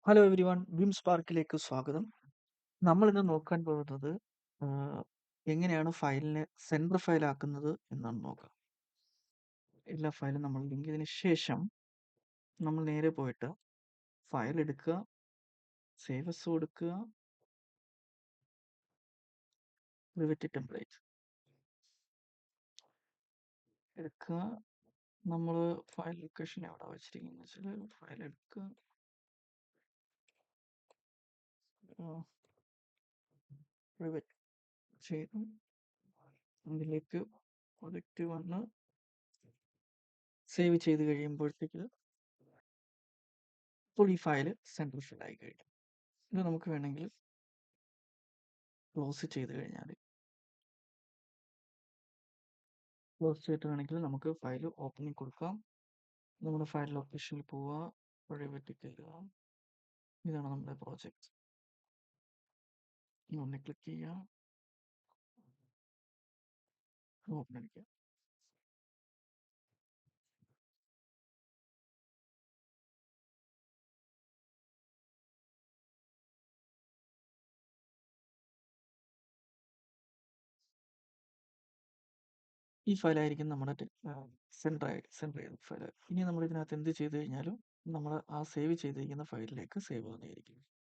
Hello everyone, Vim സ്പാർക്കിലേക്ക് സ്വാഗതം. നമ്മൾ ഇന്ന് നോക്കാൻ പോകുന്നത് എങ്ങനെയാണ് ഫയലിനെ സെൻട്രൽ ഫയലാക്കുന്നത് എന്നാണ് നോക്കുക. എല്ലാ ഫയലും നമ്മൾ ലിങ്ക് ചെയ്തതിന് ശേഷം നമ്മൾ നേരെ പോയിട്ട് ഫയൽ എടുക്കുക, സേവ് എസ് കൊടുക്കുക, റിവറ്റ് ടെംപ്ലേറ്റ് എടുക്കുക. നമ്മൾ ഫയൽ ലൊക്കേഷൻ എവിടെ വെച്ചിരിക്കുന്നത് വെച്ചാൽ ഫയൽ എടുക്കുക, റിവറ്റ് ചെയ്തു അതിലേക്ക് പ്രൊജക്റ്റ് വന്ന് സേവ് ചെയ്ത് കഴിയുമ്പോഴത്തേക്ക് ഇപ്പോൾ ഈ ഫയൽ സെൻട്രൽ ഫയൽ ആയി കഴിഞ്ഞു. ഇത് നമുക്ക് വേണമെങ്കിൽ ക്ലോസ് ചെയ്ത് കഴിഞ്ഞാൽ വേണമെങ്കിൽ നമുക്ക് ഫയൽ ഓപ്പണിംഗ് കൊടുക്കാം. നമ്മുടെ ഫയൽ ലൊക്കേഷനിൽ പോവുക, പ്രൈവറ്റ് കയറുക. ഇതാണ് നമ്മുടെ പ്രോജക്റ്റ്. ഒന്ന് ക്ലിക്ക് ചെയ്യുക, ഓപ്പൺ അടിക്കുക. ഈ ഫയലായിരിക്കും നമ്മുടെ സെൻറ്റർ ചെയ്ത ഫയൽ. ഇനി നമ്മൾ ഇതിനകത്ത് എന്ത് ചെയ്ത് കഴിഞ്ഞാലും നമ്മൾ ആ സേവ് ചെയ്തിരിക്കുന്ന ഫയലിലേക്ക് സേവ് ആവുന്നതായിരിക്കും.